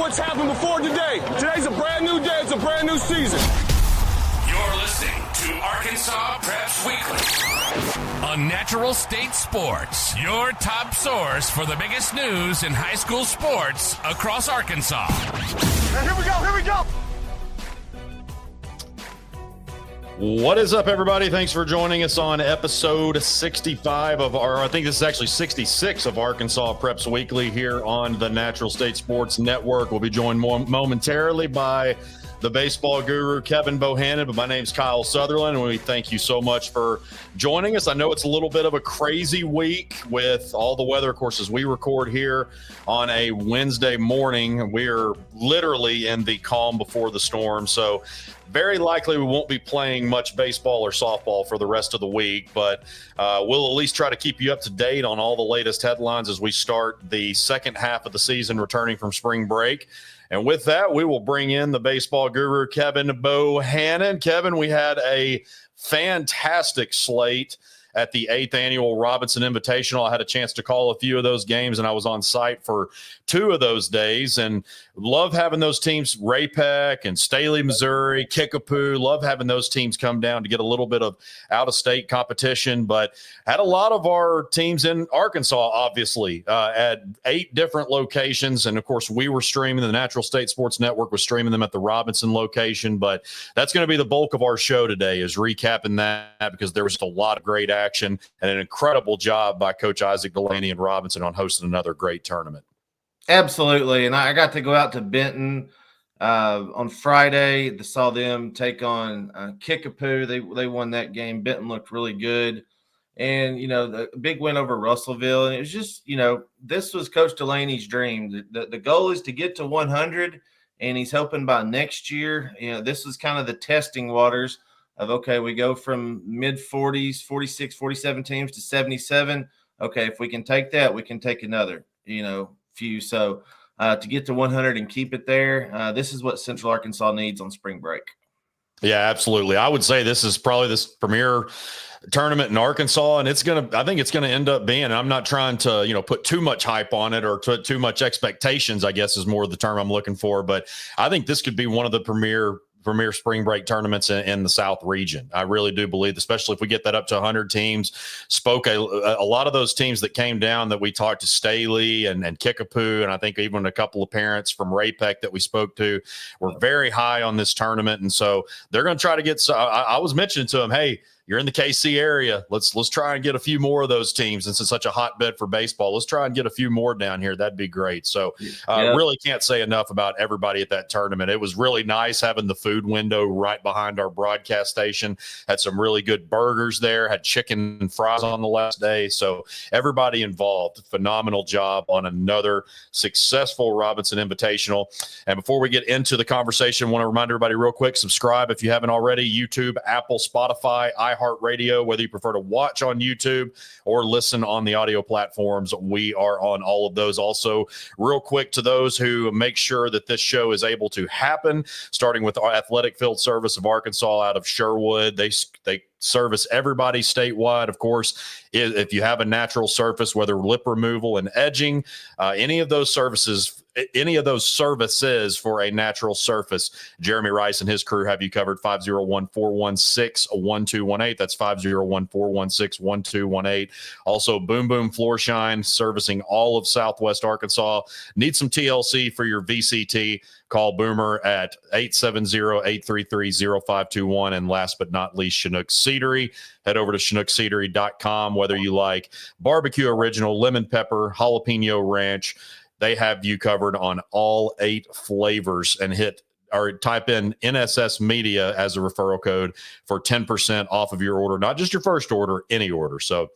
what's happened before today. Today's a brand new day. It's a brand new season. You're listening to Arkansas Preps Weekly on Natural State Sports, your top source for the biggest news in high school sports across Arkansas. And here we go. What is up, everybody? Thanks for joining us on episode 65 of I think this is actually 66 of Arkansas Preps Weekly here on the Natural State Sports Network. We'll be joined momentarily by the baseball guru, Kevin Bohannon, but my name's Kyle Sutherland, and we thank you so much for joining us. I know it's a little bit of a crazy week with all the weather. Of course, as we record here on a Wednesday morning, we're literally in the calm before the storm, so very likely we won't be playing much baseball or softball for the rest of the week, but we'll at least try to keep you up to date on all the latest headlines as we start the second half of the season, returning from spring break. And with that, we will bring in the baseball guru, Kevin Bohannon. Kevin, we had a fantastic slate at the 8th annual Robinson Invitational. I had a chance to call a few of those games, and I was on site for 2 of those days, and love having those teams, Ray-Pec and Staley, Missouri, Kickapoo. Love having those teams come down to get a little bit of out-of-state competition, but had a lot of our teams in Arkansas, obviously, at 8 different locations, and of course, we were streaming. The Natural State Sports Network was streaming them at the Robinson location, but that's going to be the bulk of our show today, is recapping that, because there was just a lot of great action and an incredible job by Coach Isaac Delaney and Robinson on hosting another great tournament. Absolutely. And I got to go out to Benton on Friday. Saw them take on Kickapoo. They won that game. Benton looked really good. And, the big win over Russellville. And it was just, this was Coach Delaney's dream. The goal is to get to 100, and he's hoping by next year, this was kind of the testing waters of, okay, we go from mid-40s, 46, 47 teams to 77. Okay, if we can take that, we can take another, few. So to get to 100 and keep it there, this is what Central Arkansas needs on spring break. Yeah, absolutely. I would say this is probably this premier tournament in Arkansas, and I think it's going to end up being, and I'm not trying to, put too much hype on it or too much expectations, I guess is more the term I'm looking for. But I think this could be one of the premier spring break tournaments in the South region. I really do believe, especially if we get that up to 100 teams. A lot of those teams that came down that we talked to, Staley and Kickapoo, and I think even a couple of parents from Ray-Pec that we spoke to, were very high on this tournament. And so they're going to try to get, I was mentioning to them, hey, you're in the KC area. Let's try and get a few more of those teams. Since it's such a hotbed for baseball, let's try and get a few more down here. That'd be great. So really can't say enough about everybody at that tournament. It was really nice having the food window right behind our broadcast station. Had some really good burgers there, had chicken and fries on the last day. So everybody involved, phenomenal job on another successful Robinson Invitational. And before we get into the conversation, I want to remind everybody real quick, subscribe if you haven't already. YouTube, Apple, Spotify, iHeartRadio, whether you prefer to watch on YouTube or listen on the audio platforms, we are on all of those. Also, real quick to those who make sure that this show is able to happen, starting with our Athletic Field Service of Arkansas out of Sherwood. They service everybody statewide. Of course, if you have a natural surface, whether lip removal and edging, any of those services for a natural surface, Jeremy Rice and his crew have you covered. 501-416-1218. That's 501-416-1218. Also, Boom Boom Floor Shine, servicing all of Southwest Arkansas. Need some TLC for your VCT? Call Boomer at 870-833-0521. And last but not least, Chinook Cedary. Head over to ChinookCedary.com. Whether you like barbecue original, lemon pepper, jalapeno ranch, they have you covered on all 8 flavors. And type in NSS Media as a referral code for 10% off of your order. Not just your first order, any order. So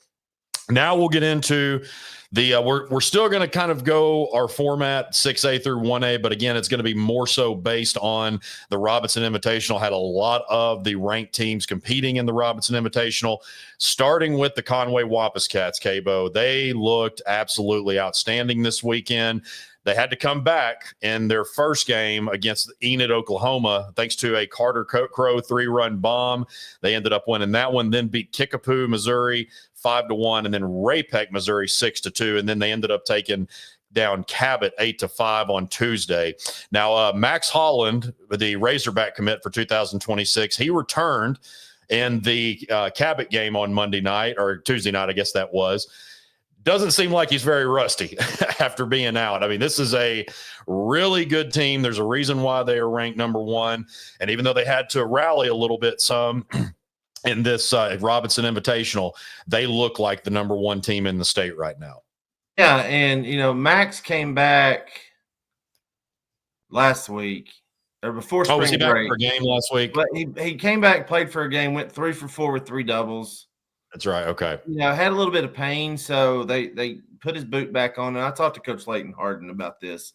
now we'll get into the we're still going to kind of go our format 6A through 1A, but again, it's going to be more so based on the Robinson Invitational. Had a lot of the ranked teams competing in the Robinson Invitational, starting with the Conway Wampus Cats, Cabo. They looked absolutely outstanding this weekend. They had to come back in their first game against Enid, Oklahoma, thanks to a Carter Crow 3-run bomb. They ended up winning that one, then beat Kickapoo, Missouri 5-1, and then Ray-Pec, Missouri 6-2. And then they ended up taking down Cabot 8-5 on Tuesday. Now, Max Holland, the Razorback commit for 2026, he returned in the Cabot game on Monday night, or Tuesday night, I guess that was. Doesn't seem like he's very rusty after being out. I mean, this is a really good team. There's a reason why they are ranked number one. And even though they had to rally a little bit some in this Robinson Invitational, they look like the number one team in the state right now. Yeah, and, Max came back last week or before spring was he back break. for a game last week? But he came back, played for a game, went 3 for 4 with 3 doubles. That's right. Okay. Had a little bit of pain, so they put his boot back on. And I talked to Coach Leighton Harden about this,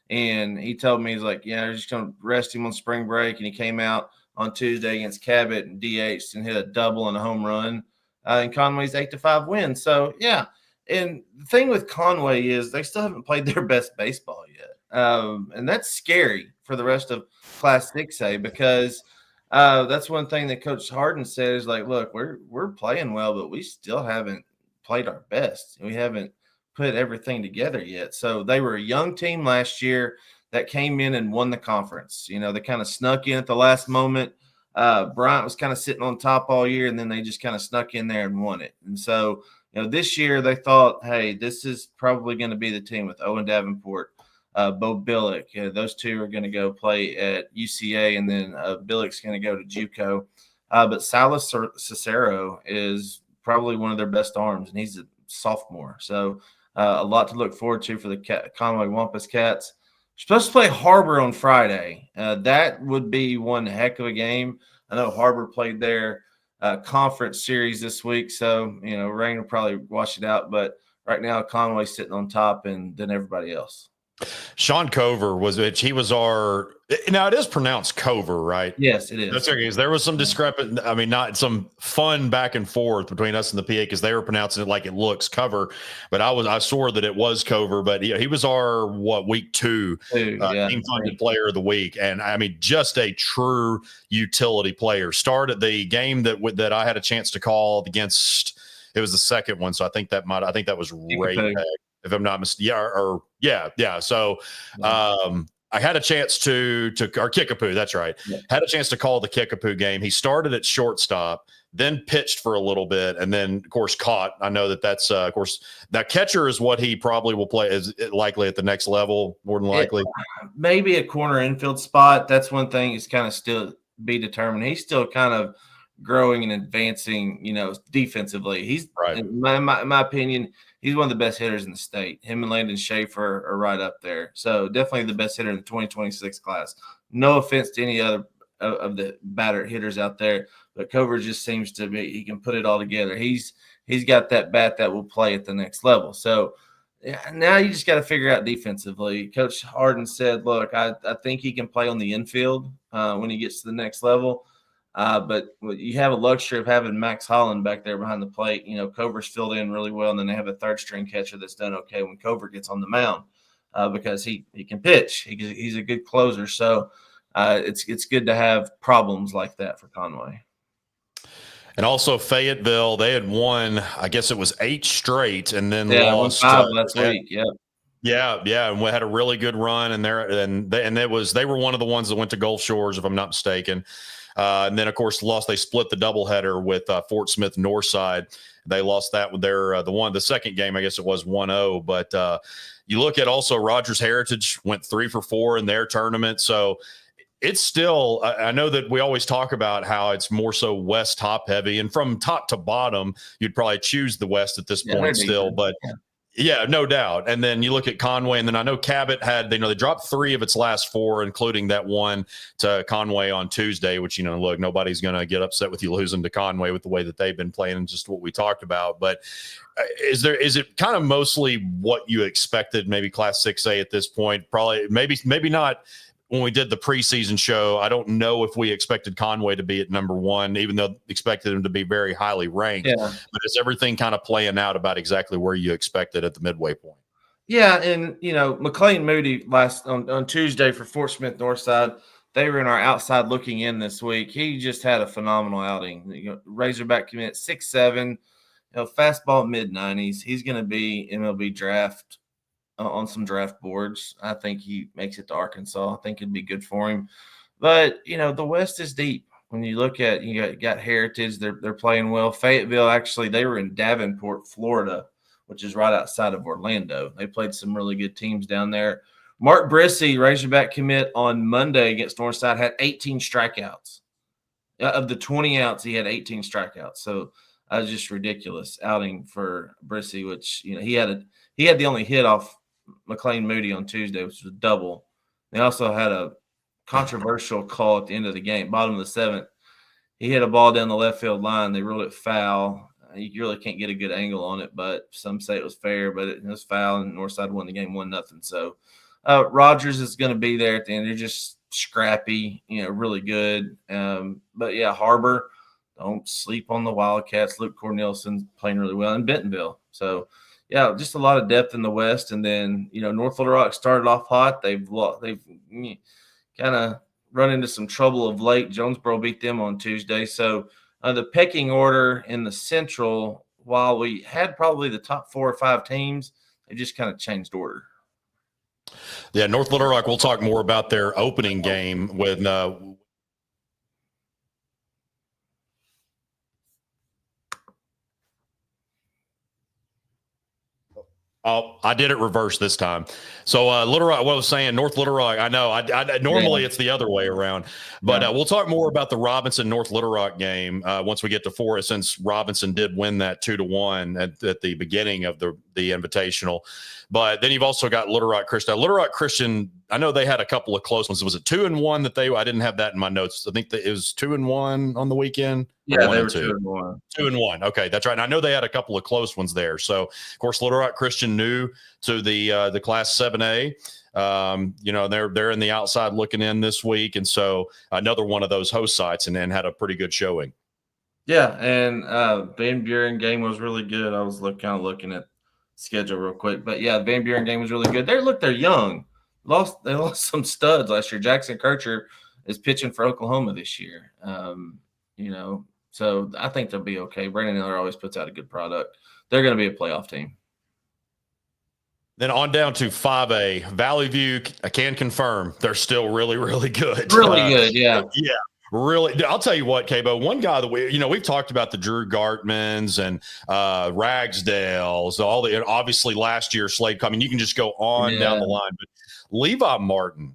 and he told me, he's like, they're just going to rest him on spring break. And he came out on Tuesday against Cabot and DH'd and hit a double and a home run in Conway's 8-5 win. So, yeah. And the thing with Conway is they still haven't played their best baseball yet. And that's scary for the rest of Class 6A because that's one thing that Coach Harden said is like, look, we're playing well, but we still haven't played our best. We haven't put everything together yet. So they were a young team last year that came in and won the conference. They kind of snuck in at the last moment. Bryant was kind of sitting on top all year, and then they just kind of snuck in there and won it. And so, this year they thought, hey, this is probably going to be the team with Owen Davenport, Bo Billick. Those two are going to go play at UCA, and then Billick's going to go to JUCO. But Silas Cicero is probably one of their best arms, and he's a sophomore. So a lot to look forward to for the Conway Wampus Cats. Supposed to play Harbor on Friday. That would be one heck of a game. I know Harbor played their conference series this week, so rain will probably wash it out. But right now, Conway's sitting on top, and then everybody else. Sean Cover he was our. Now it is pronounced Cover, right? Yes, it is. That's okay. There was some discrepant. I mean, not some fun back and forth between us and the PA because they were pronouncing it like it looks Cover, but I swore that it was Cover. But he was our week 2 team funded player of the week, and I mean, just a true utility player. Started the game that I had a chance to call against. It was the second one, so I think that was Ray. If I'm not mistaken, yeah. So, I had a chance to or Kickapoo. That's right. Yeah. Had a chance to call the Kickapoo game. He started at shortstop, then pitched for a little bit, and then of course caught. I know that's of course that catcher is what he probably will play is likely at the next level, more than likely. Maybe a corner infield spot. That's one thing is kind of still be determined. He's still kind of growing and advancing, defensively. He's right. In my opinion, he's one of the best hitters in the state. Him and Landon Schaefer are right up there. So definitely the best hitter in the 2026 class. No offense to any other of the batter hitters out there, but Cover just seems to be, he can put it all together. He's got that bat that will play at the next level. So now you just got to figure out defensively. Coach Harden said, look, I think he can play on the infield when he gets to the next level. But you have a luxury of having Max Holland back there behind the plate. Cover's filled in really well, and then they have a third string catcher that's done okay when Cover gets on the mound because he can pitch. He's a good closer. So it's good to have problems like that for Conway. And also Fayetteville, they had won, I guess it was 8 straight, and then lost 5 last week. Yeah. Yeah, and we had a really good run, and they were one of the ones that went to Gulf Shores, if I'm not mistaken. And then, of course, they split the doubleheader with Fort Smith Northside. They lost that with the second game, I guess it was 1-0. But you look at also Rogers Heritage went 3 for 4 in their tournament. So it's still, I know that we always talk about how it's more so West top heavy. And from top to bottom, you'd probably choose the West at this point still. But yeah, no doubt. And then you look at Conway, and then I know Cabot had, they dropped 3 of its last 4, including that one to Conway on Tuesday, which, look, nobody's going to get upset with you losing to Conway with the way that they've been playing and just what we talked about. But is it kind of mostly what you expected, maybe Class 6A at this point? Probably, maybe not. When we did the preseason show, I don't know if we expected Conway to be at number 1, even though expected him to be very highly ranked. Yeah. But is everything kind of playing out about exactly where you expected at the midway point? Yeah, and McLean Moody on Tuesday for Fort Smith Northside, they were in our outside looking in this week. He just had a phenomenal outing. Razorback commit 6'7", fastball mid-90s. He's going to be MLB draft on some draft boards. I think he makes it to Arkansas. I think it'd be good for him. But the West is deep. When you look at got Heritage, they're playing well. Fayetteville, actually, they were in Davenport, Florida, which is right outside of Orlando. They played some really good teams down there. Mark Brissy, Razorback commit on Monday against Northside, had 18 strikeouts. Of the 20 outs, he had 18 strikeouts. So that was just ridiculous outing for Brissy, which he had the only hit off McLean Moody on Tuesday, which was a double. They also had a controversial call at the end of the game, bottom of the seventh. He hit a ball down the left field line. They ruled it foul. You really can't get a good angle on it, but some say it was fair, but it was foul, and Northside won the game 1-0. So Rogers is going to be there at the end. They're just scrappy, really good. But yeah, Harbor, don't sleep on the Wildcats. Luke Cornelson's playing really well in Bentonville. So yeah, just a lot of depth in the West. And then North Little Rock started off hot. They've kind of run into some trouble of late. Jonesboro beat them on Tuesday. So the pecking order in the Central, while we had probably the top 4 or 5 teams, they just kind of changed order. Yeah, North Little Rock, we'll talk more about their opening game with Oh, I did it reverse this time. So Little Rock, what I was saying, North Little Rock, I know. I normally it's the other way around, but we'll talk more about the Robinson North Little Rock game once we get to Forest, since Robinson did win that 2-1 at the beginning of the Invitational. But then you've also got Little Rock Christian. Little Rock Christian, I know they had a couple of close ones. Was it 2-1 that I didn't have that in my notes. I think that it was 2-1 on the weekend. Yeah, they were 2-1. 2-1. Okay, that's right. And I know they had a couple of close ones there. So, of course, Little Rock Christian new to the Class 7A. They're in the outside looking in this week, and so another one of those host sites, and then had a pretty good showing. Yeah, and Van Buren game was really good. I was kind of looking at schedule real quick, but yeah, the Van Buren game was really good. They're young. They lost some studs last year. Jackson Kircher is pitching for Oklahoma this year. So I think they'll be okay. Brandon Miller always puts out a good product. They're going to be a playoff team. Then on down to 5A, Valley View. I can confirm they're still really, really good. Really good, yeah. Yeah. Really, I'll tell you what, Cabo, one guy that we've talked about the Drew Gartmans and Ragsdales, obviously last year Slade coming. You can just go on down the line, but Levi Martin,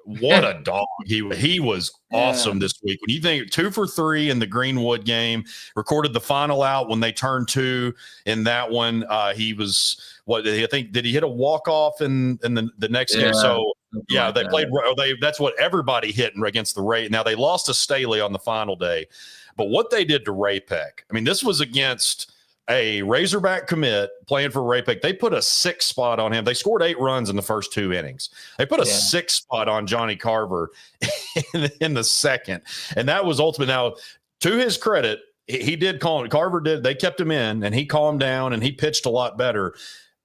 what a dog. He was awesome this week. When you think 2 for 3 in the Greenwood game, recorded the final out when they turned 2 in that one. He was did he hit a walk-off in the next game? So yeah, they played. That's what everybody hit against the Ray. Now they lost to Staley on the final day, but what they did to Ray Peck, I mean, this was against a Razorback commit playing for Ray Peck. They put a 6 spot on him. They scored 8 runs in the first 2 innings. They put a 6 spot on Johnny Carver in the second, and that was ultimate. Now, to his credit, he did calm. Carver did. They kept him in, and he calmed down, and he pitched a lot better.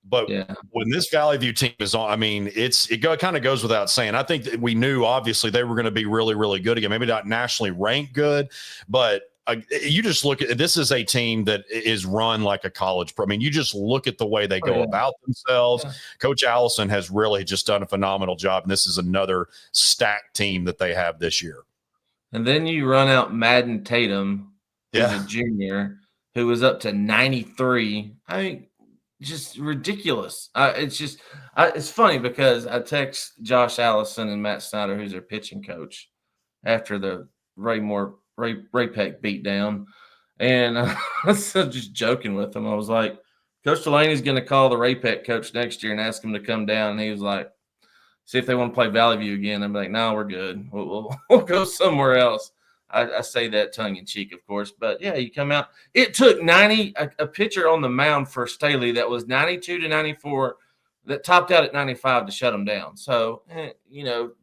But when this Valley View team is on, I mean, it kind of goes without saying. I think that we knew, obviously, they were going to be really, really good again. Maybe not nationally ranked good, but you just look at this is a team that is run like a college pro. I mean, you just look at the way they go about themselves. Yeah. Coach Allison has really just done a phenomenal job, and this is another stacked team that they have this year. And then you run out Madden Tatum, who's a junior, who was up to 93. I mean, just ridiculous. It's funny because I text Josh Allison and Matt Snyder, who's their pitching coach, after the Ray Peck beat down, and I was just joking with him. I was like, Coach Delaney's going to call the Ray Peck coach next year and ask him to come down, and he was like, see if they want to play Valley View again. I'm like, no, we're good. We'll go somewhere else. I say that tongue in cheek, of course, but yeah, you come out. It took a pitcher on the mound for Staley that was 92 to 94 that topped out at 95 to shut them down. So,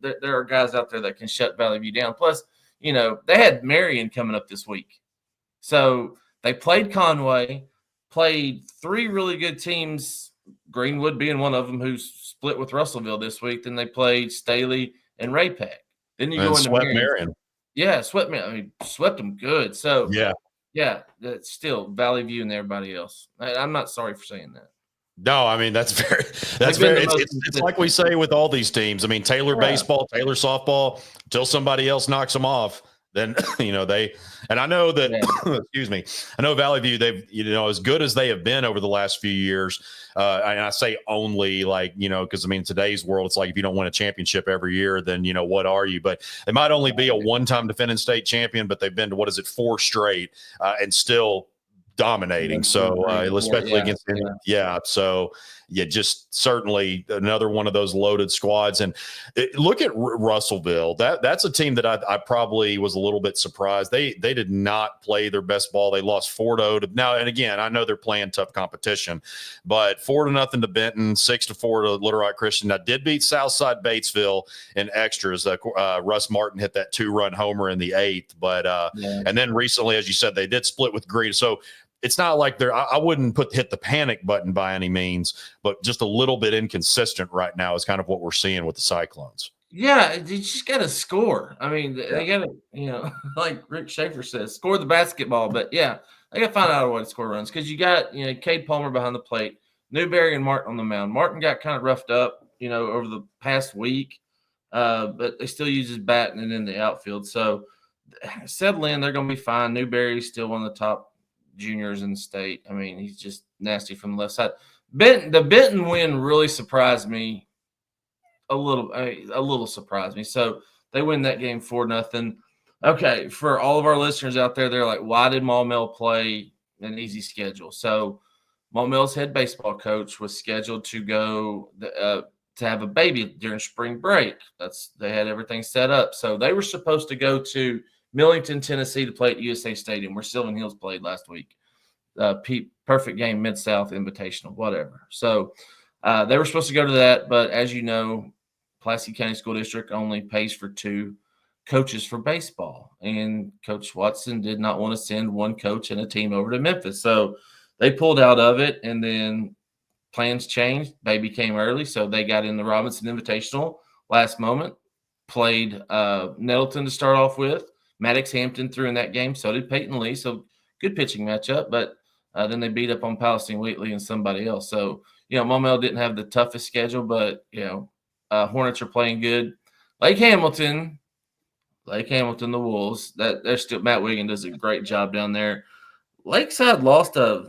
there are guys out there that can shut Valley View down. Plus, they had Marion coming up this week. So they played Conway, played 3 really good teams, Greenwood being one of them, who's split with Russellville this week. Then they played Staley and Ray Peck. Then you go into Marion. Yeah, swept them good. So, yeah, that's still Valley View and everybody else. I'm not sorry for saying that. No, I mean, that's it's like we say with all these teams. I mean, Taylor baseball, Taylor softball, until somebody else knocks them off, then, and I know that, excuse me, I know Valley View, they've, as good as they have been over the last few years, and I say only because I mean, in today's world, it's like if you don't win a championship every year, then, what are you? But they might only be a one-time defending state champion, but they've been to, 4 straight, and still dominating. So especially against so just certainly another one of those loaded squads. And look at Russellville. That's a team that I probably was a little bit surprised. They did not play their best ball. They lost 4-0 now. And again, I know they're playing tough competition, but 4-0 to Benton, 6-4 to Little Rock Christian. I did beat Southside Batesville in extras. Russ Martin hit that 2-run homer in the 8th, but and then recently, as you said, they did split with Greed. So it's not like I wouldn't hit the panic button by any means, but just a little bit inconsistent right now is kind of what we're seeing with the Cyclones. Yeah, you just got to score. I mean, they got to, like Rick Schaefer says, score the basketball. But yeah, they got to find out a way to score runs because you got, Cade Palmer behind the plate, Newberry and Martin on the mound. Martin got kind of roughed up, over the past week, but they still use his bat and in the outfield. So settle in, they're going to be fine. Newberry's still one of the top juniors in the state. I mean, he's just nasty from the left side. The Benton win really surprised me a little surprised me. So they win that game 4-0. Okay, for all of our listeners out there, they're like, why did Maumelle play an easy schedule? So Maumelle's head baseball coach was scheduled to go to have a baby during spring break. They had everything set up. So they were supposed to go to Millington, Tennessee to play at USA Stadium where Sylvan Hills played last week. Perfect game, Mid-South Invitational, whatever. So they were supposed to go to that, but as you know, Pulaski County School District only pays for 2 coaches for baseball, and Coach Watson did not want to send one coach and a team over to Memphis. So they pulled out of it, and then plans changed. Baby came early, so they got in the Robinson Invitational last moment, played Nettleton to start off with. Maddox Hampton threw in that game. So did Peyton Lee. So good pitching matchup. But then they beat up on Palestine Wheatley and somebody else. So, Maumelle didn't have the toughest schedule, but, Hornets are playing good. Lake Hamilton, the Wolves, they're still – Matt Wiggin does a great job down there. Lakeside lost a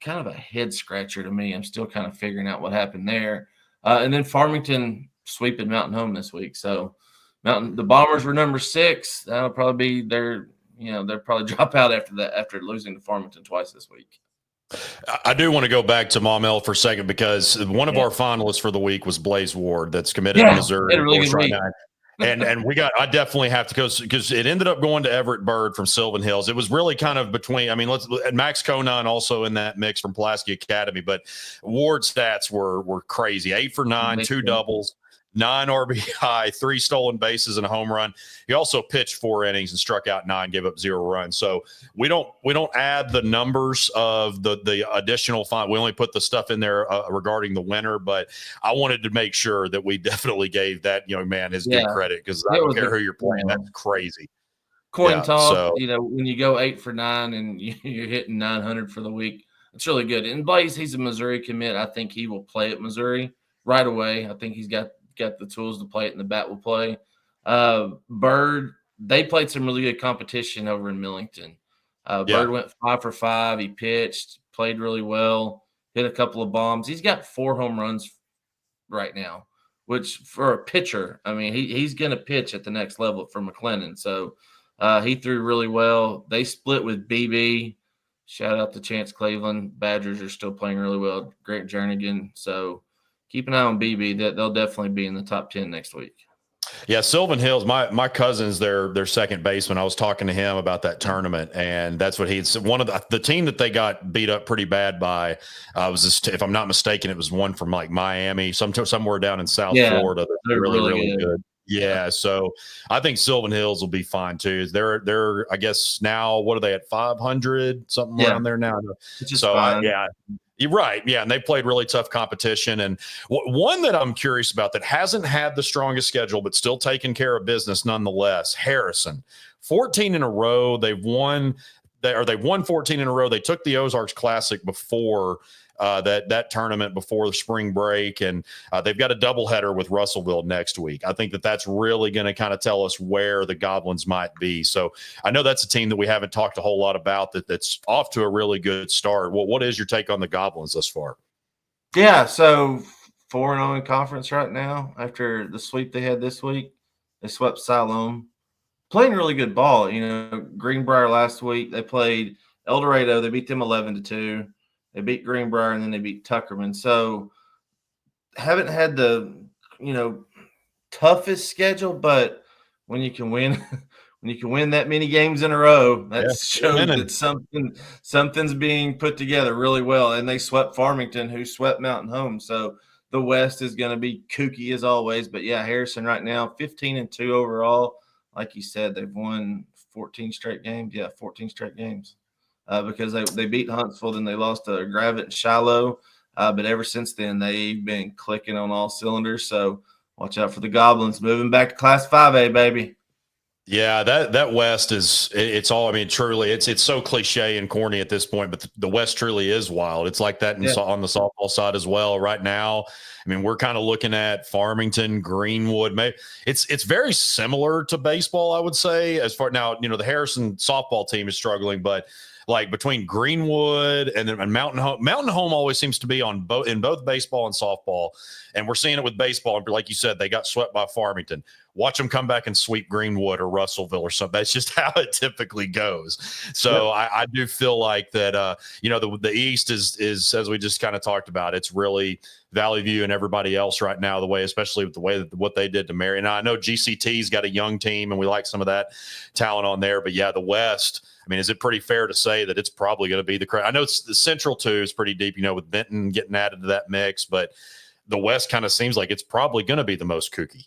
kind of a head-scratcher to me. I'm still kind of figuring out what happened there. And then Farmington sweeping Mountain Home this week. So, the Bombers were number 6. That'll probably be they'll probably drop out after that, after losing to Farmington twice this week. I do want to go back to Maumelle for a second because one of our finalists for the week was Blaze Ward that's committed to Missouri. Really good week. And I definitely have to go because it ended up going to Everett Bird from Sylvan Hills. It was really kind of between, and Max Conan also in that mix from Pulaski Academy, but Ward's stats were crazy. 8 for 9, 2 doubles, 9 RBI, 3 stolen bases, and a home run. He also pitched 4 innings and struck out 9, gave up 0 runs. So we don't add the numbers of the additional fine. We only put the stuff in there regarding the winner. But I wanted to make sure that we definitely gave that young man his due credit because I don't care who you're playing. That's crazy. Coin toss. When you go 8 for 9 and you're hitting 900 for the week, it's really good. And Blaze, he's a Missouri commit. I think he will play at Missouri right away. I think he's got the tools to play it, and the bat will play. Bird, they played some really good competition over in Millington. Bird went 5 for 5. He pitched, played really well, hit a couple of bombs. He's got 4 home runs right now, which for a pitcher, he's going to pitch at the next level for McLennan. So he threw really well. They split with BB. Shout out to Chance Cleveland. Badgers are still playing really well. Grant Jernigan. So keep an eye on BB. They'll definitely be in the top 10 next week. Yeah, Sylvan Hills, my cousin's their second baseman. I was talking to him about that tournament, and that's what he'd said. One of the team that they got beat up pretty bad by was this, if I'm not mistaken, it was one from like Miami, somewhere down in South Florida. They're really good. Yeah, so I think Sylvan Hills will be fine too. They're I guess now, what are they at, 500 something around there now? So you're right. Yeah, and they played really tough competition. And one that I'm curious about that hasn't had the strongest schedule but still taking care of business nonetheless, Harrison. 14 in a row. They've won they won 14 in a row. They took the Ozarks Classic before that tournament before the spring break, and they've got a doubleheader with Russellville next week. I think that's really going to kind of tell us where the Goblins might be. So I know that's a team that we haven't talked a whole lot about that's off to a really good start. What is your take on the Goblins thus far? Yeah, so 4-0 in conference right now after the sweep they had this week. They swept Siloam. Playing really good ball. Greenbrier last week, they played El Dorado. They beat them 11-2. They beat Greenbrier, and then they beat Tuckerman. So haven't had the, toughest schedule, but when you can win when you can win that many games in a row, that shows that something's being put together really well. And they swept Farmington, who swept Mountain Home. So the West is going to be kooky as always. But yeah, Harrison right now 15-2 overall. Like you said, they've won 14 straight games. Yeah, 14 straight games. Because they beat Huntsville, then they lost to Gravett and Shiloh. But ever since then, they've been clicking on all cylinders. So watch out for the Goblins moving back to Class 5A, baby. Yeah, that West it's all, I mean, truly, it's so cliche and corny at this point, but the West truly is wild. It's like that on the softball side as well. Right now, I mean, we're kind of looking at Farmington, Greenwood. Maybe it's very similar to baseball, I would say. As far now, the Harrison softball team is struggling, but like between Greenwood and then Mountain Home always seems to be in both baseball and softball. And we're seeing it with baseball. And like you said, they got swept by Farmington. Watch them come back and sweep Greenwood or Russellville or something. That's just how it typically goes. So I do feel like that, the East is, as we just kind of talked about, it's really Valley View and everybody else right now, especially with the way that what they did to Marion. Now, I know GCT's got a young team and we like some of that talent on there, but yeah, the West, I mean, is it pretty fair to say that it's probably going to be I know it's the Central too is pretty deep, with Benton getting added to that mix, but the West kind of seems like it's probably going to be the most kooky.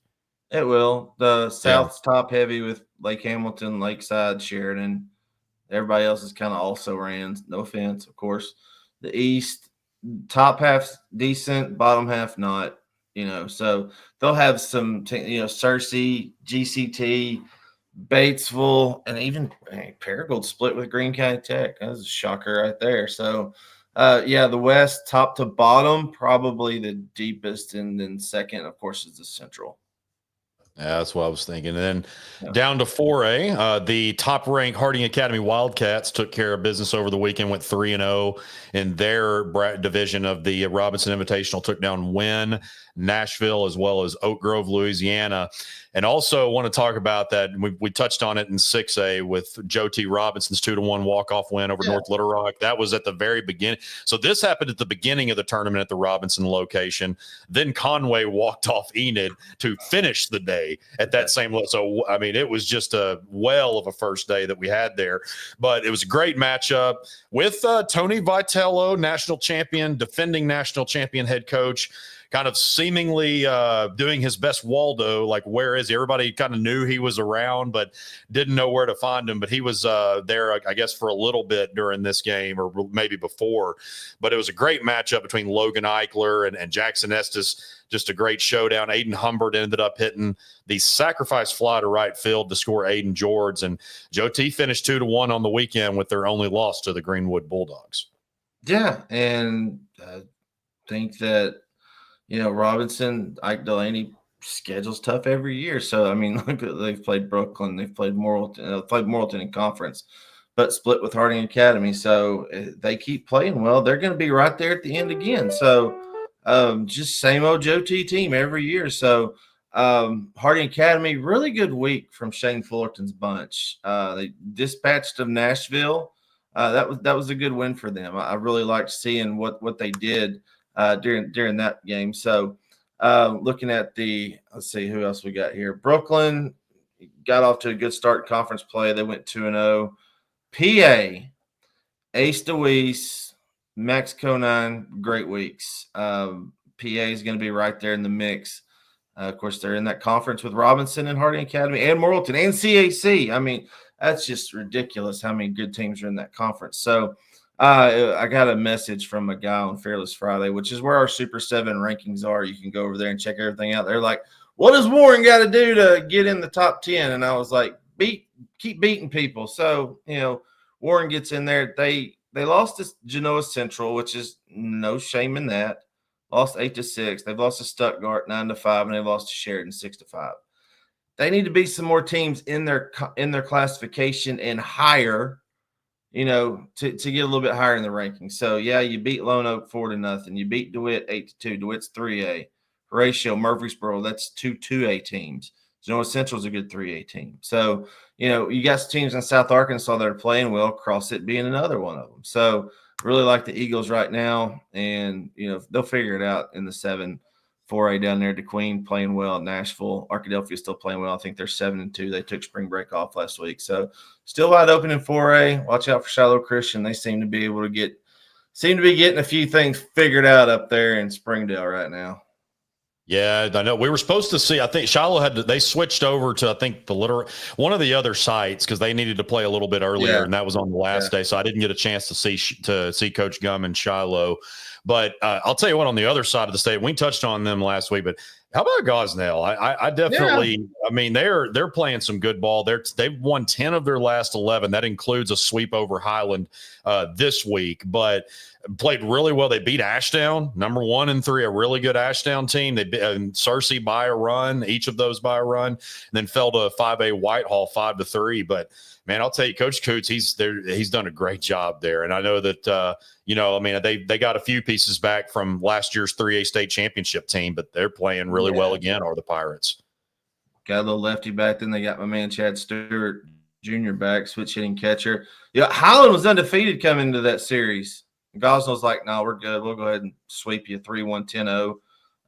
It will. The South's top heavy with Lake Hamilton, Lakeside, Sheridan. Everybody else is kind of also ran. No offense, of course. The East, top half's decent, bottom half not. So they'll have some, Searcy, GCT, Batesville, and even Paragould split with Greene County Tech. That was a shocker right there. So, the West, top to bottom, probably the deepest, and then second, of course, is the Central. Yeah, that's what I was thinking. And then down to 4A, the top-ranked Harding Academy Wildcats took care of business over the weekend, went 3-0 in their division of the Robinson Invitational, took down Wynn, Nashville, as well as Oak Grove, Louisiana. And also want to talk about that. We touched on it in 6A with Joe T. Robinson's 2-1 walk-off win over North Little Rock. That was at the very beginning. So this happened at the beginning of the tournament at the Robinson location. Then Conway walked off Enid to finish the day at that same level. So, I mean, it was just a well of a first day that we had there. But it was a great matchup with Tony Vitello, national champion, defending national champion head coach, kind of seemingly doing his best Waldo, like, where is he? Everybody kind of knew he was around, but didn't know where to find him. But he was there, I guess, for a little bit during this game, or maybe before. But it was a great matchup between Logan Eichler and Jackson Estes. Just a great showdown. Aiden Humbert ended up hitting the sacrifice fly to right field to score Aiden George. And Joe T finished 2-1 on the weekend with their only loss to the Greenwood Bulldogs. Yeah, and I think that, Robinson, Ike Delaney schedule's tough every year. So, I mean, look, they've played Brooklyn, they've played Morrilton in conference, but split with Harding Academy. So they keep playing well. They're going to be right there at the end again. So just same old Joe T team every year. So Harding Academy, really good week from Shane Fullerton's bunch. They dispatched them Nashville. That was a good win for them. I really liked seeing what they did during that game. So looking at let's see who else we got here. Brooklyn got off to a good start in conference play. They went 2-0. PA, Ace DeWeese, Max Conine, great weeks. PA is going to be right there in the mix. Of course, they're in that conference with Robinson and Harding Academy and Morrilton and CAC. I mean, that's just ridiculous how many good teams are in that conference. So I got a message from a guy on Fearless Friday, which is where our Super 7 rankings are. You can go over there and check everything out. They're like, what does Warren got to do to get in the top 10? And I was like, keep beating people. So, Warren gets in there. They lost to Genoa Central, which is no shame in that. Lost 8-6. They've lost to Stuttgart 9-5, and they lost to Sheridan 6-5. They need to beat some more teams in their classification and higher, to get a little bit higher in the ranking. So yeah, you beat Lone Oak 4-0. You beat DeWitt 8-2. DeWitt's 3A. Horatio, Murfreesboro, that's 2A teams. Genoa Central's a good 3A team. So, you got some teams in South Arkansas that are playing well, CrossFit being another one of them. So really like the Eagles right now, and, they'll figure it out in the 7-4A down there. DeQueen playing well. Nashville, Arkadelphia still playing well. I think they're 7-2. They took spring break off last week. So still wide open in 4A. Watch out for Shiloh Christian. They seem to be able to getting a few things figured out up there in Springdale right now. Yeah, I know. We were supposed to see, I think Shiloh they switched over to, I think, one of the other sites because they needed to play a little bit earlier, and that was on the last day. So I didn't get a chance to see Coach Gum and Shiloh. But I'll tell you what, on the other side of the state, we touched on them last week, but how about Gosnell? I definitely, I mean, they're playing some good ball. They've won 10 of their last 11. That includes a sweep over Highland this week, but played really well. They beat Ashdown, number 1 and 3, a really good Ashdown team. They beat Searcy by a run, each of those by a run, and then fell to 5A Whitehall 5-3. But man, I'll tell you, Coach Coots, he's done a great job there. And I know that, they got a few pieces back from last year's 3A state championship team, but they're playing really well again, are the Pirates. Got a little lefty back. Then they got my man Chad Stewart Jr. back, switch hitting catcher. Yeah, Highland was undefeated coming into that series. Gosnell's like, no, we're good. We'll go ahead and sweep you 3-1,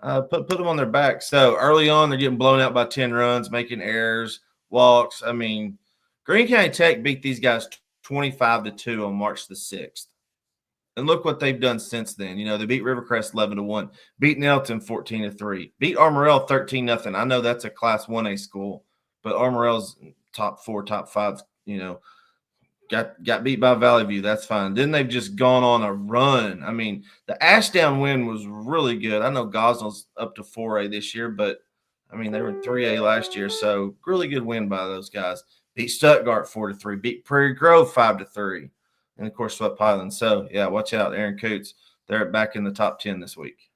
10-0. Put them on their back. So early on, they're getting blown out by 10 runs, making errors, walks. I mean, Greene County Tech beat these guys 25-2 on March the 6th. And look what they've done since then. They beat Rivercrest 11-1, beat Nelton 14-3, beat Armorel 13-0. I know that's a Class 1A school, but Armorel's top 4, top 5, got beat by Valley View. That's fine. Then they've just gone on a run. I mean, the Ashdown win was really good. I know Gosnell's up to 4A this year, but I mean, they were in 3A last year. So really good win by those guys. Beat Stuttgart 4-3, beat Prairie Grove 5-3, and of course swept Highland. So yeah, watch out, Aaron Coots. They're back in the top 10 this week.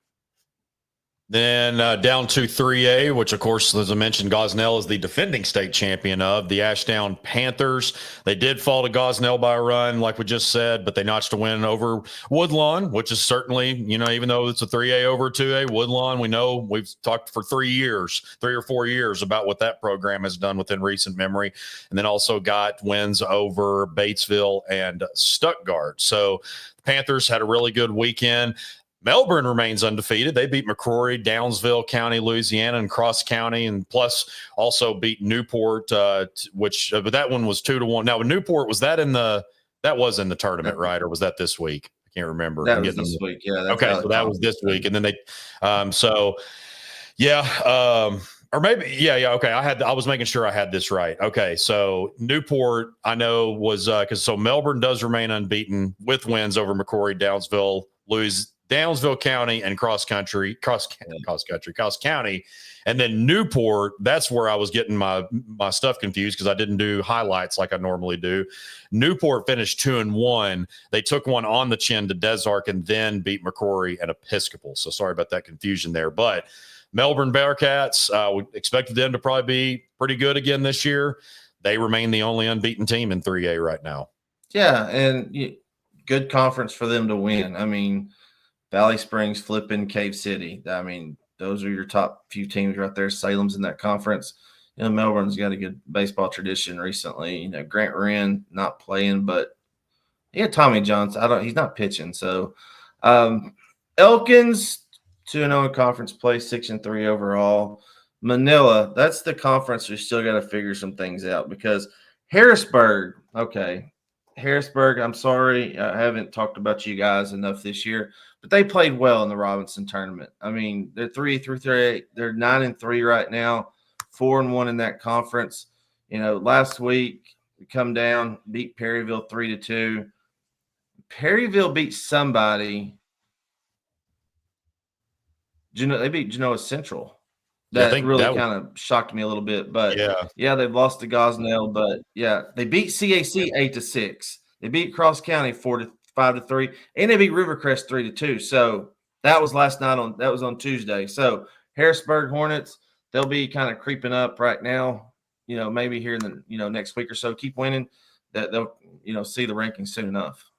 Then down to 3A, which, of course, as I mentioned, Gosnell is the defending state champion of the Ashdown Panthers. They did fall to Gosnell by a run, like we just said, but they notched a win over Woodlawn, which is certainly, even though it's a 3A over 2A, Woodlawn, we know we've talked for 3 or 4 years about what that program has done within recent memory. And then also got wins over Batesville and Stuttgart. So the Panthers had a really good weekend. Melbourne remains undefeated. They beat McCrory, Downsville County, Louisiana, and Cross County, and plus also beat Newport, but that one was 2-1. Now, Newport, was in the tournament, right? Or was that this week? I can't remember. That was this week. Yeah. Okay, so that was this week, and then they, or maybe, okay. I was making sure I had this right. Okay, so Newport, I know was so Melbourne does remain unbeaten with wins over McCrory, Downsville County, and Cross County, and then Newport. That's where I was getting my stuff confused because I didn't do highlights like I normally do. Newport finished 2-1. They took one on the chin to Desark and then beat McCrory and Episcopal. So sorry about that confusion there. But Melbourne Bearcats, we expected them to probably be pretty good again this year. They remain the only unbeaten team in 3A right now. Yeah, and good conference for them to win. I mean, Valley Springs, Flippin, Cave City. I mean, those are your top few teams right there. Salem's in that conference. Melbourne's got a good baseball tradition recently. Grant Wren not playing, but Tommy Johnson. He's not pitching. So Elkins 2-0 in conference play, 6-3 overall. Manila, that's the conference we still got to figure some things out because Harrisburg, I'm sorry, I haven't talked about you guys enough this year, but they played well in the Robinson tournament. I mean, they're 3-3. They're 9-3 right now, 4-1 in that conference. Last week we come down, beat Perryville 3-2. Perryville beat somebody. They beat Genoa Central. That really kind of shocked me a little bit. But yeah, they've lost to Gosnell. But yeah, they beat CAC 8-6. They beat Cross County 5-3, and they beat Rivercrest 3-2. So that was last night on Tuesday. So Harrisburg Hornets, they'll be kind of creeping up right now. Maybe here in the next week or so, keep winning. That they'll see the rankings soon enough.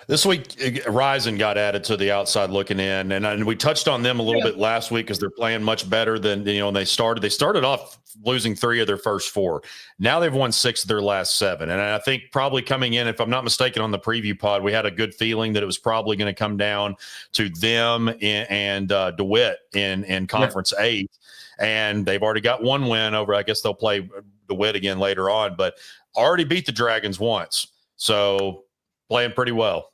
This week, Ryzen got added to the outside looking in, and we touched on them a little bit last week because they're playing much better than when they started. They started off losing 3 of their first 4. Now they've won 6 of their last 7, and I think probably coming in, if I'm not mistaken, on the preview pod, we had a good feeling that it was probably going to come down to them and DeWitt in Conference 8, and they've already got 1 win over. I guess they'll play DeWitt again later on, but already beat the Dragons once, so playing pretty well.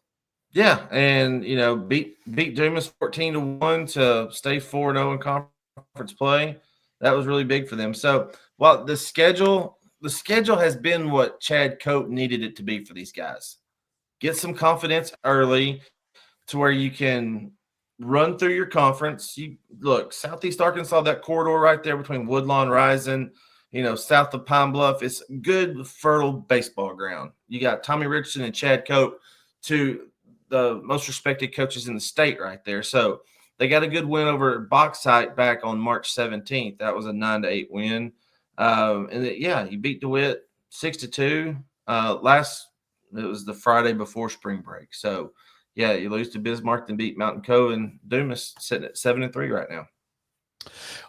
Yeah, and beat Dumas 14-1 to stay 4-0 in conference play. That was really big for them. So, well, the schedule has been what Chad Cope needed it to be for these guys. Get some confidence early to where you can run through your conference. You look, Southeast Arkansas, that corridor right there between Woodlawn, Rising, south of Pine Bluff, it's good, fertile baseball ground. You got Tommy Richardson and Chad Cope, two the most respected coaches in the state right there. So they got a good win over Bauxite back on March 17th. That was a 9-8 win. You beat DeWitt 6-2. It was the Friday before spring break. So, yeah, you lose to Bismarck and beat Mountain Cove, and Dumas sitting at 7-3 right now.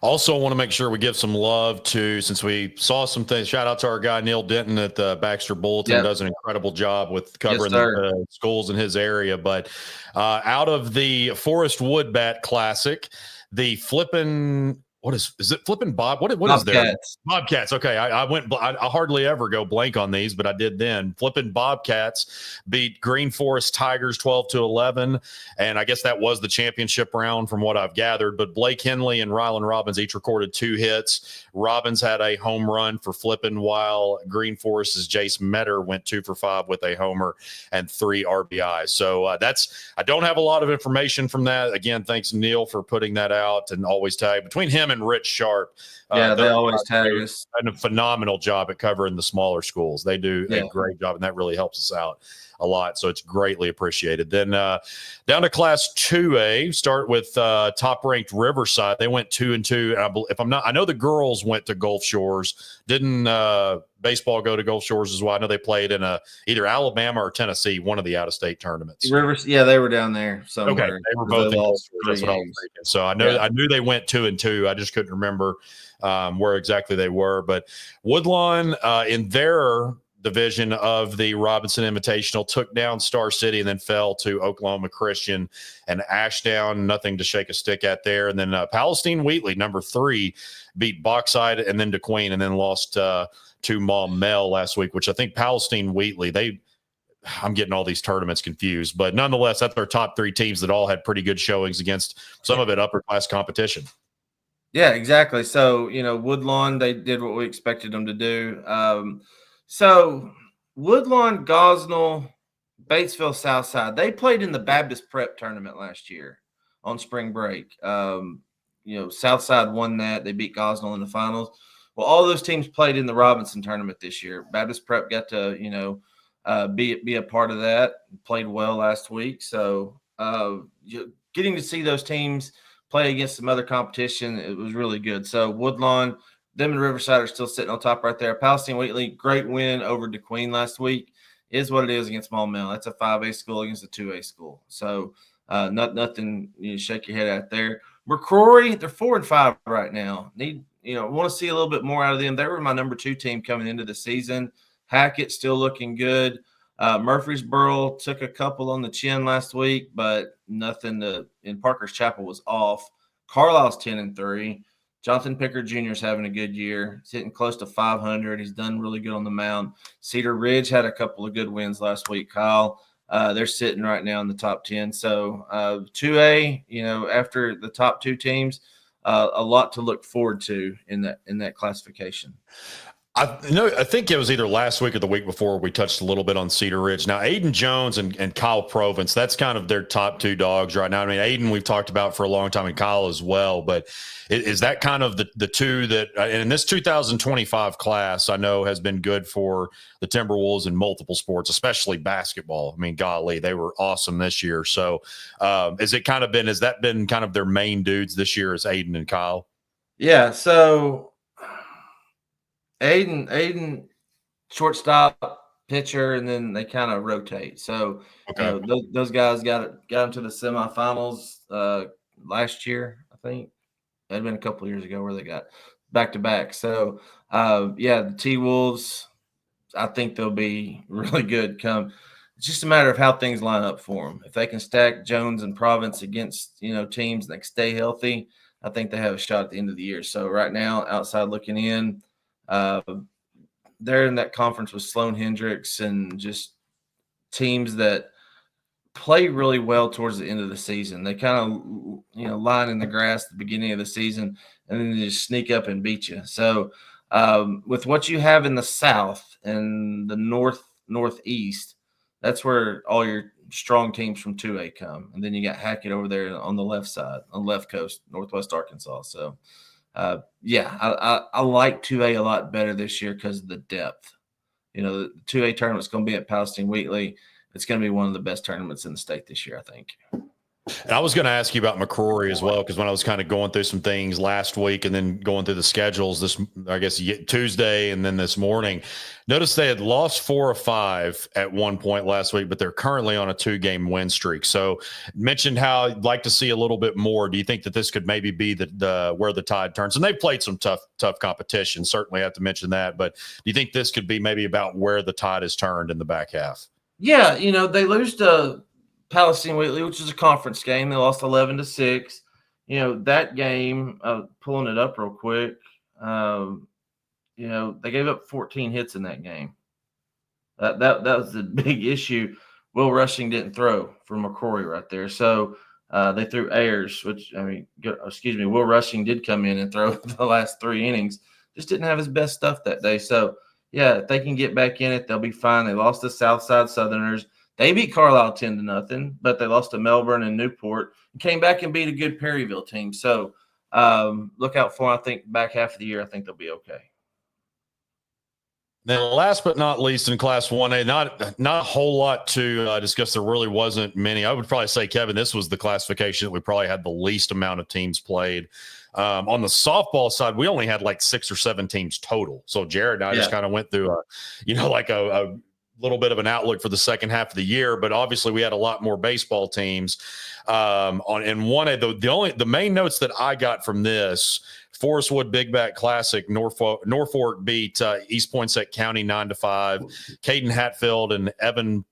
Also, want to make sure we give some love to, since we saw some things, shout out to our guy Neil Denton at the Baxter Bulletin. Yep. Does an incredible job with covering the schools in his area. But out of the Forest Woodbat Classic, the flipping – is it flipping Bob? What is there? Bobcats. Okay. I hardly ever go blank on these, but I did then. Flipping Bobcats beat Green Forest Tigers 12-11. And I guess that was the championship round from what I've gathered. But Blake Henley and Rylan Robbins each recorded 2 hits. Robbins had a home run for Flippin', while Green Forest's Jace Metter went 2 for 5 with a homer and 3 RBIs. So I don't have a lot of information from that. Again, thanks Neil for putting that out, and always tag between him and Rich Sharp. They always tag us. A phenomenal job at covering the smaller schools. They do a great job, and that really helps us out a lot. So it's greatly appreciated. Then down to Class 2A, start with top-ranked Riverside. They went 2-2. I know the girls went to Gulf Shores. Didn't baseball go to Gulf Shores as well? I know they played in either Alabama or Tennessee, one of the out-of-state tournaments. They were down there somewhere. Okay, they were both in Gulf Shores. That's what I was thinking. So I knew they went 2-2. I just couldn't remember where exactly they were. But Woodlawn in their division of the Robinson Invitational took down Star City and then fell to Oklahoma Christian and Ashdown. Nothing to shake a stick at there. And then Palestine Wheatley, number 3, beat Bauxite and then DeQueen, and then lost to Maumelle last week, which I think Palestine Wheatley, I'm getting all these tournaments confused, but nonetheless, that's our top 3 teams that all had pretty good showings against some of it upper class competition. Yeah, exactly. So, Woodlawn, they did what we expected them to do. So Woodlawn, Gosnell, Batesville, Southside, they played in the Baptist Prep tournament last year on spring break. Southside won that. They beat Gosnell in the finals. Well, all those teams played in the Robinson tournament this year. Baptist Prep got to, be a part of that. Played well last week. So getting to see those teams play against some other competition, it was really good. So Woodlawn, them and Riverside are still sitting on top right there. Palestine Wheatley, great win over DeQueen last week. Is what it is against Maumelle. That's a 5A school against a 2A school. So nothing you shake your head at there. McCrory, they're 4-5 right now. Want to see a little bit more out of them. They were my number 2 team coming into the season. Hackett still looking good. Murfreesboro took a couple on the chin last week, but nothing in Parker's Chapel was off. Carlisle's 10-3. Jonathan Pickard Jr. is having a good year. He's hitting close to 500. He's done really good on the mound. Cedar Ridge had a couple of good wins last week, Kyle. They're sitting right now in the top 10. So 2A, after the top 2 teams, a lot to look forward to in that classification. I think it was either last week or the week before we touched a little bit on Cedar Ridge. Now, Aiden Jones and Kyle Provence, that's kind of their top two dogs right now. I mean, Aiden we've talked about for a long time, and Kyle as well. But is that kind of the two that – and in this 2025 class, I know has been good for the Timberwolves in multiple sports, especially basketball. I mean, golly, they were awesome this year. So has that been kind of their main dudes this year is Aiden and Kyle? Yeah, so – Aiden, shortstop, pitcher, and then they kind of rotate. So, Okay. those guys got them to the semifinals last year, I think. It had been a couple of years ago where they got back to back. So, the T-Wolves, I think they'll be really good come. It's just a matter of how things line up for them. If they can stack Jones and Province against, teams that stay healthy, I think they have a shot at the end of the year. So right now, outside looking in, they're in that conference with Sloan Hendricks and just teams that play really well towards the end of the season. They kind of, line in the grass at the beginning of the season, and then they just sneak up and beat you. So with what you have in the South and the Northeast, that's where all your strong teams from 2A come. And then you got Hackett over there on the left side, on the left coast, Northwest Arkansas. So I like 2A a lot better this year because of the depth. The 2A tournament's going to be at Palestine Wheatley. It's going to be one of the best tournaments in the state this year, I think. And I was going to ask you about McCrory as well, because when I was kind of going through some things last week and then going through the schedules Tuesday and then this morning, noticed they had lost 4 or 5 at one point last week, but they're currently on a 2-game win streak. So mentioned how I'd like to see a little bit more. Do you think that this could maybe be the where the tide turns? And they've played some tough competition. Certainly have to mention that. But do you think this could be maybe about where the tide has turned in the back half? Yeah, they lose to Palestine Wheatley, which is a conference game. They lost 11-6. That game, pulling it up real quick, they gave up 14 hits in that game. That was the big issue. Will Rushing didn't throw for McCrory right there. So they threw Ayers, Will Rushing did come in and throw the last 3 innings. Just didn't have his best stuff that day. So, yeah, if they can get back in it, they'll be fine. They lost to Southside Southerners. They beat Carlisle 10-0, but they lost to Melbourne and Newport and came back and beat a good Perryville team. So look out for them. I think back half of the year, I think they'll be okay. Then last but not least in Class 1A, not a whole lot to discuss. There really wasn't many. I would probably say, Kevin, this was the classification that we probably had the least amount of teams played. On the softball side, we only had like 6 or 7 teams total. So Jared and I just kind of went through a little bit of an outlook for the second half of the year, but obviously we had a lot more baseball teams. The main notes that I got from this, Forest Wood Big Bat Classic, Norfolk beat East Poinsett County 9-5. Caden Hatfield and Evan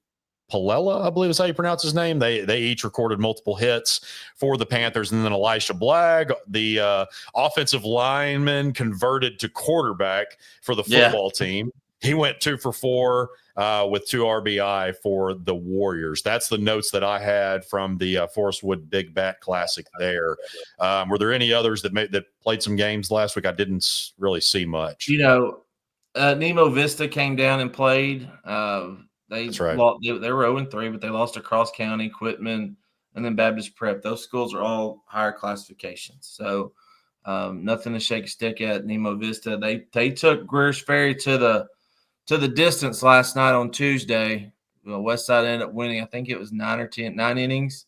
Palella, I believe is how you pronounce his name. They each recorded multiple hits for the Panthers. And then Elisha Blagg, the offensive lineman, converted to quarterback for the football team. He went 2 for 4 with 2 RBI for the Warriors. That's the notes that I had from the Forest Wood Big Bat Classic there. Were there any others that played some games last week? I didn't really see much. Nemo Vista came down and played. That's right. They were 0-3, but they lost to Cross County, Quitman, and then Baptist Prep. Those schools are all higher classifications. So nothing to shake a stick at. Nemo Vista. They took Greer's Ferry to the distance last night on Tuesday. Westside ended up winning. I think it was 9 innings.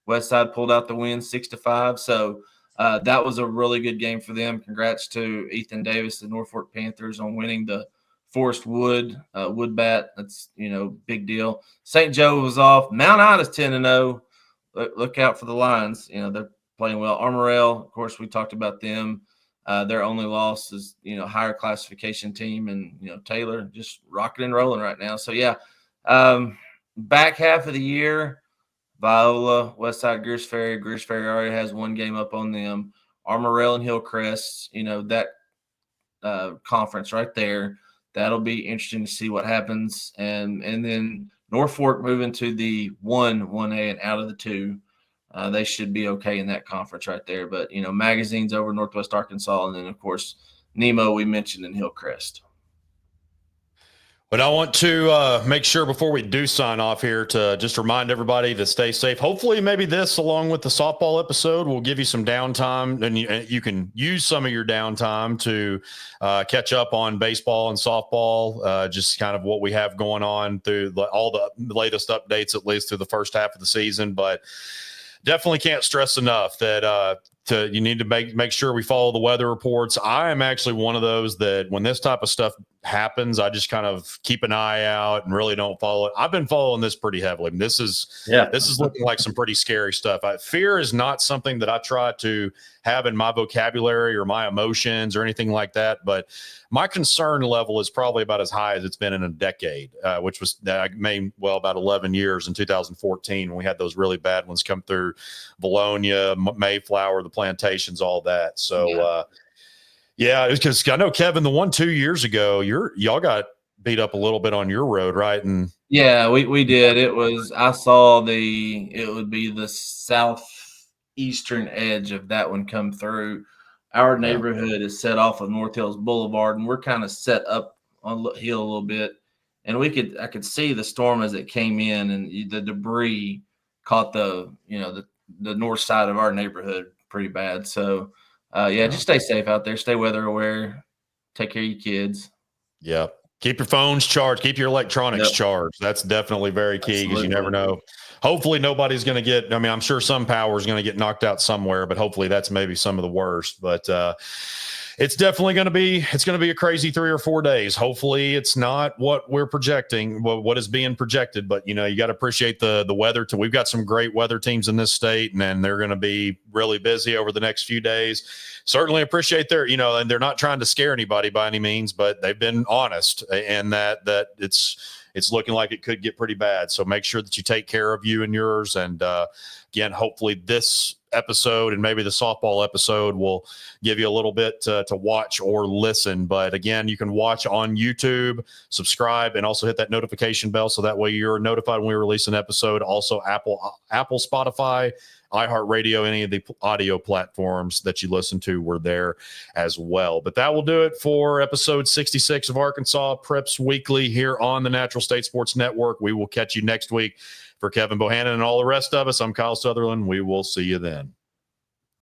Westside pulled out the win 6-5. So that was a really good game for them. Congrats to Ethan Davis, the Norfolk Panthers, on winning the Forest Wood Wood Bat. That's big deal. St. Joe was off. Mount Ida's 10-0. Look out for the Lions. They're playing well. Armorel, of course, we talked about them. Their only loss is, higher classification team, and, Taylor just rocking and rolling right now. So, back half of the year, Viola, Westside, Greers Ferry. Greers Ferry already has 1 game up on them. Armorel and Hillcrest, that conference right there. That'll be interesting to see what happens. And then Norfolk moving to the 1A and out of the 2. They should be okay in that conference right there. But, Magazine's over Northwest Arkansas. And then, of course, Nemo we mentioned in Hillcrest. But I want to make sure before we do sign off here to just remind everybody to stay safe. Hopefully, maybe this, along with the softball episode, will give you some downtime, and you can use some of your downtime to catch up on baseball and softball, just kind of what we have going on through all the latest updates, at least through the first half of the season. But definitely can't stress enough that you need to make sure we follow the weather reports. I am actually one of those that when this type of stuff happens, I just kind of keep an eye out and really don't follow it. I've been following this pretty heavily. This is looking like some pretty scary stuff. Fear is not something that I try to have in my vocabulary or my emotions or anything like that. But my concern level is probably about as high as it's been in a decade, which was about 11 years in 2014 when we had those really bad ones come through Bologna, Mayflower, the plantations, all that. So, yeah, because I know, Kevin, the 1-2 years ago, y'all got beat up a little bit on your road, right? And yeah, we did. It would be the southeastern edge of that one come through. Our neighborhood is set off of North Hills Boulevard, and we're kind of set up on the hill a little bit. And I could see the storm as it came in, and the debris caught the north side of our neighborhood pretty bad. So, just stay safe out there. Stay weather aware. Take care of your kids. Yeah. Keep your phones charged. Keep your electronics charged. That's definitely very key because you never know. Hopefully nobody's going to get – I mean, I'm sure some power is going to get knocked out somewhere, but hopefully that's maybe some of the worst. But it's definitely going to be – it's going to be a crazy 3 or 4 days. Hopefully it's not what we're projecting, what is being projected. But, you got to appreciate the weather. We've got some great weather teams in this state, and they're going to be really busy over the next few days. Certainly appreciate and they're not trying to scare anybody by any means, but they've been honest and that it's looking like it could get pretty bad. So make sure that you take care of you and yours. And again, hopefully this episode and maybe the softball episode will give you a little bit to watch or listen. But again, you can watch on YouTube, subscribe, and also hit that notification bell so that way you're notified when we release an episode. Also Apple, Spotify, iHeartRadio, any of the audio platforms that you listen to, we're there as well. But that will do it for episode 66 of Arkansas Preps Weekly here on the Natural State Sports Network. We will catch you next week. For Kevin Bohannon and all the rest of us, I'm Kyle Sutherland. We will see you then.